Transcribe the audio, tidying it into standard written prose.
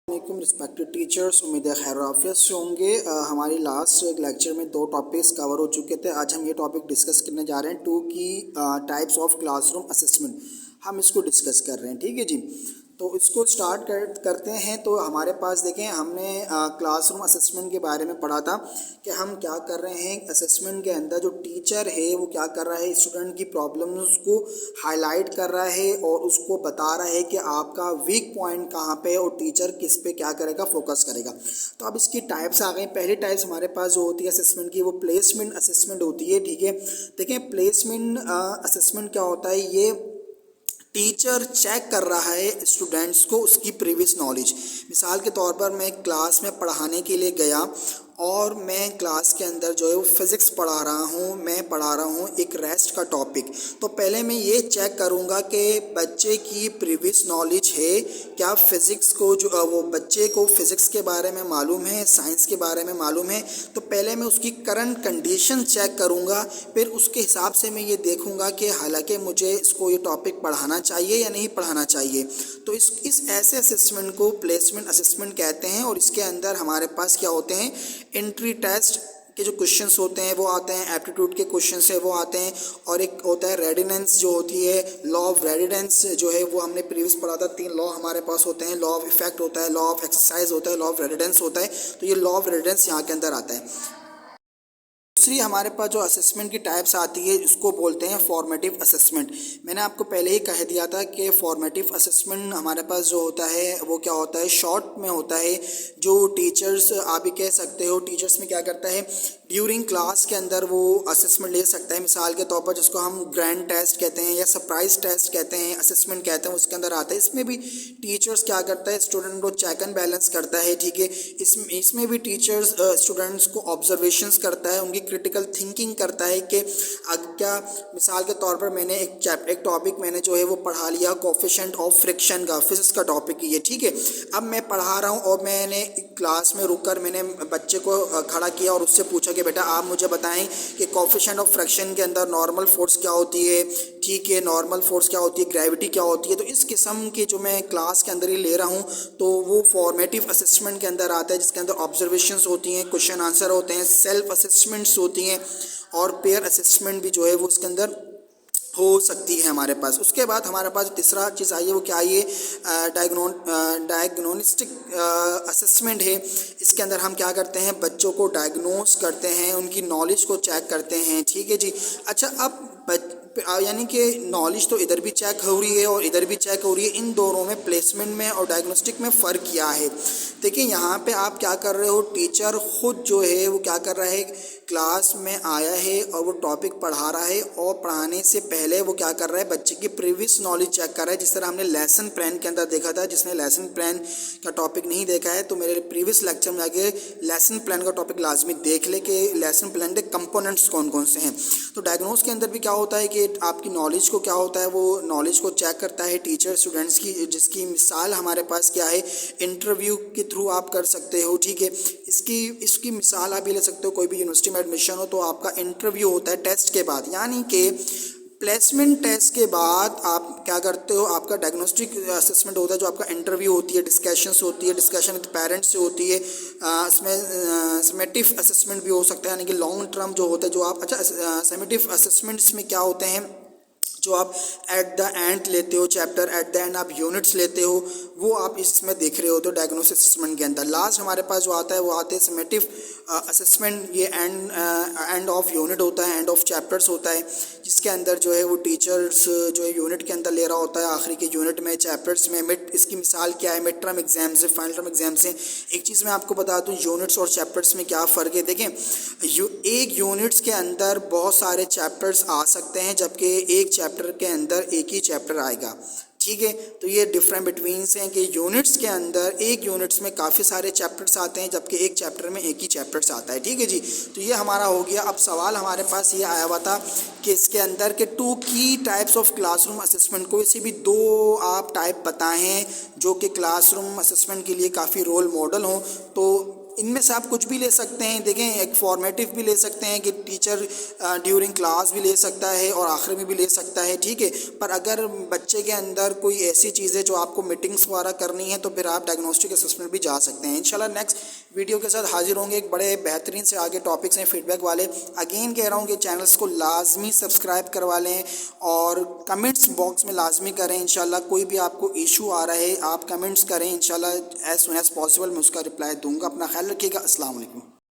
वालेकुम respected teachers, उम्मीद है खैर आफियत से होंगे। हमारी लास्ट एक लेक्चर में दो टॉपिक्स कवर हो चुके थे। आज हम ये टॉपिक डिस्कस करने जा रहे हैं टू की टाइप्स ऑफ क्लासरूम असेसमेंट। हम इसको डिस्कस कर रहे हैं, ठीक है जी। तो इसको स्टार्ट करते हैं। तो हमारे पास देखें, हमने क्लासरूम असेसमेंट के बारे में पढ़ा था कि हम क्या कर रहे हैं। असेसमेंट के अंदर जो टीचर है वो क्या कर रहा है, स्टूडेंट की प्रॉब्लम्स को हाईलाइट कर रहा है और उसको बता रहा है कि आपका वीक पॉइंट कहाँ पे है और टीचर किस पे क्या करेगा, फोकस करेगा। तो अब इसकी टाइप्स आ गई। पहली टाइप्स हमारे पास जो होती है असेसमेंट की, वो प्लेसमेंट असेसमेंट होती है, ठीक है। देखें, प्लेसमेंट असेसमेंट क्या होता है, ये टीचर चेक कर रहा है स्टूडेंट्स को उसकी प्रीवियस नॉलेज। मिसाल के तौर पर मैं क्लास में पढ़ाने के लिए गया और मैं क्लास के अंदर जो है वो फिज़िक्स पढ़ा रहा हूँ, मैं पढ़ा रहा हूँ एक रेस्ट का टॉपिक। तो पहले मैं ये चेक करूँगा कि बच्चे की प्रीवियस नॉलेज है क्या, फ़िज़िक्स को जो वो बच्चे को फ़िज़िक्स के बारे में मालूम है, साइंस के बारे में मालूम है। तो पहले मैं उसकी करंट कंडीशन चेक करूँगा, फिर उसके हिसाब से मैं ये देखूँगा कि हालांकि मुझे इसको ये टॉपिक पढ़ाना चाहिए या नहीं पढ़ाना चाहिए। तो इस ऐसे असेसमेंट को प्लेसमेंट असेसमेंट कहते हैं। और इसके अंदर हमारे पास क्या होते हैं, एंट्री टेस्ट के जो क्वेश्चंस होते हैं वो आते हैं, एप्टीट्यूड के क्वेश्चंस है वो आते हैं, और एक होता है रेडिनेंस जो होती है, लॉ ऑफ रेडिनेंस जो है वो हमने प्रीवियस पढ़ा था। 3 लॉ हमारे पास होते हैं, लॉ ऑफ इफेक्ट होता है, लॉ ऑफ एक्सरसाइज होता है, लॉ ऑफ रेडिनेंस होता है। तो ये लॉ ऑफ रेडिनेंस यहाँ के अंदर आता है। दूसरी हमारे पास जो असेसमेंट की टाइप्स आती है इसको बोलते हैं फॉर्मेटिव असेसमेंट। मैंने आपको पहले ही कह दिया था कि फॉर्मेटिव असेसमेंट हमारे पास जो होता है वो क्या होता है, शॉर्ट में होता है। जो टीचर्स, आप भी कह सकते हो, टीचर्स में क्या करता है, ड्यूरिंग क्लास के अंदर वो असेसमेंट ले सकता है। मिसाल के तौर पर जिसको हम ग्रैंड टेस्ट कहते हैं या सरप्राइज टेस्ट कहते हैं, असेसमेंट कहते हैं, उसके अंदर आता है। इसमें भी टीचर्स क्या करता है, स्टूडेंट को चेक एंड बैलेंस करता है, ठीक है। इसमें भी टीचर्स स्टूडेंट्स को ऑब्जर्वेशंस करता है, उनकी क्रिटिकल थिंकिंग करता है कि क्या, मिसाल के तौर पर मैंने एक टॉपिक मैंने जो है वो पढ़ा लिया, कोफिशिएंट ऑफ फ्रिक्शन का, फिजिक्स का टॉपिक ये, ठीक है। अब मैं पढ़ा रहा हूँ और मैंने क्लास में रुककर मैंने बच्चे को खड़ा किया और उससे पूछा कि बेटा आप मुझे बताएं कि कोफिशिएंट ऑफ फ्रिक्शन के अंदर नॉर्मल फोर्स क्या होती है, ठीक है, नॉर्मल फोर्स क्या होती है, ग्रेविटी क्या होती है। तो इस किस्म की जो मैं क्लास के अंदर ही ले रहा हूँ तो वो फॉर्मेटिव असेसमेंट के अंदर आता है, जिसके अंदर ऑब्जर्वेशंस होती हैं, क्वेश्चन आंसर होते हैं, सेल्फ असेसमेंट्स होती हैं और पेयर असेसमेंट भी जो है वो उसके अंदर हो सकती है हमारे पास। उसके बाद हमारे पास तीसरा चीज़ आई है, वो क्या आई है, डायग्नोस्टिक असेसमेंट है। इसके अंदर हम क्या करते हैं, बच्चों को डायग्नोस करते हैं, उनकी नॉलेज को चेक करते हैं, ठीक है जी। अच्छा, अब यानी कि नॉलेज तो इधर भी चेक हो रही है और इधर भी चेक हो रही है। इन दोनों में, प्लेसमेंट में और डायग्नोस्टिक में फ़र्क क्या है। देखिए, यहाँ पे आप क्या कर रहे हो, टीचर खुद जो है वो क्या कर रहा है, क्लास में आया है और वो टॉपिक पढ़ा रहा है और पढ़ाने से पहले वो क्या कर रहा है, बच्चे की प्रीवियस नॉलेज चेक कर रहा है। जिस तरह हमने लेसन प्लान के अंदर देखा था, जिसने लेसन प्लान का टॉपिक नहीं देखा है तो मेरे प्रीवियस लेक्चर में जाके लेसन प्लान का टॉपिक लाजमी देख ले कि लेसन प्लान के कंपोनेंट्स कौन कौन से हैं। तो डायग्नोस के अंदर भी क्या होता है कि आपकी नॉलेज को क्या होता है, वो नॉलेज को चेक करता है टीचर स्टूडेंट्स की, जिसकी मिसाल हमारे पास क्या है, इंटरव्यू के थ्रू आप कर सकते हो, ठीक है। इसकी मिसाल आप ये ले सकते हो, कोई भी यूनिवर्सिटी में एडमिशन हो तो आपका इंटरव्यू होता है टेस्ट के बाद, यानी कि प्लेसमेंट टेस्ट के बाद आप क्या करते हो, आपका डायग्नोस्टिक असेसमेंट होता है, जो आपका इंटरव्यू होती है, डिस्कशंस होती है, डिस्कशन विद पेरेंट्स से होती है। इसमें समेटिव असेसमेंट भी हो सकता है, यानी कि लॉन्ग टर्म जो होता है, जो आप, अच्छा, समेटिव असेसमेंट्स में क्या होते हैं, जो आप एट द एंड लेते हो चैप्टर, एट द एंड आप यूनिट्स लेते हो, वो आप इसमें देख रहे हो। तो डायग्नोसिस असेसमेंट के अंदर लास्ट हमारे पास जो आता है वो आते हैं समेटिव असेसमेंट। ये एंड ऑफ यूनिट होता है, एंड ऑफ चैप्टर्स होता है, जिसके अंदर जो है वो टीचर्स जो है यूनिट के अंदर ले रहा होता है, आखिरी के यूनिट में, चैप्टर्स में। इसकी मिसाल क्या है, मिड टर्म एग्जाम से, फाइनल टर्म एग्जाम से। एक चीज़ मैं आपको बता दूँ, यूनिट्स और चैप्टर्स में क्या फ़र्क है। देखें, एक यूनिट्स के अंदर बहुत सारे चैप्टर्स आ सकते हैं, जबकि एक चैप्टर के अंदर एक ही चैप्टर आएगा, ठीक है। तो ये डिफरेंट बिटवीन्स हैं कि यूनिट्स के अंदर एक यूनिट्स में काफ़ी सारे चैप्टर्स आते हैं, जबकि एक चैप्टर में एक ही चैप्टर्स आता है, ठीक है जी। तो ये हमारा हो गया। अब सवाल हमारे पास ये आया हुआ था कि इसके अंदर के 2 की टाइप्स ऑफ क्लासरूम असेसमेंट, को इसे भी 2 आप टाइप बताएं जो कि क्लासरूम असेसमेंट के लिए काफ़ी रोल मॉडल हों। तो इनमें से आप कुछ भी ले सकते हैं। देखें, एक फॉर्मेटिव भी ले सकते हैं कि टीचर ड्यूरिंग क्लास भी ले सकता है और आखिर में भी ले सकता है, ठीक है। पर अगर बच्चे के अंदर कोई ऐसी चीज़ है जो आपको मीटिंग्स वगैरह करनी है तो फिर आप डायग्नोस्टिक असेसमेंट भी जा सकते हैं। इंशाल्लाह नेक्स्ट वीडियो के साथ हाजिर होंगे एक बड़े बेहतरीन से आगे टॉपिक्स हैं फीडबैक वाले। अगेन कह रहा हूँ कि चैनल्स को लाजमी सब्सक्राइब करवा लें और कमेंट्स बॉक्स में लाजमी करें। इंशाल्लाह कोई भी आपको इशू आ रहा है आप कमेंट्स करें, इंशाल्लाह एज सुन एज पॉसिबल मैं उसका रिप्लाई दूंगा। अपना ख्याल रखिएगा। अस्सलाम वालेकुम।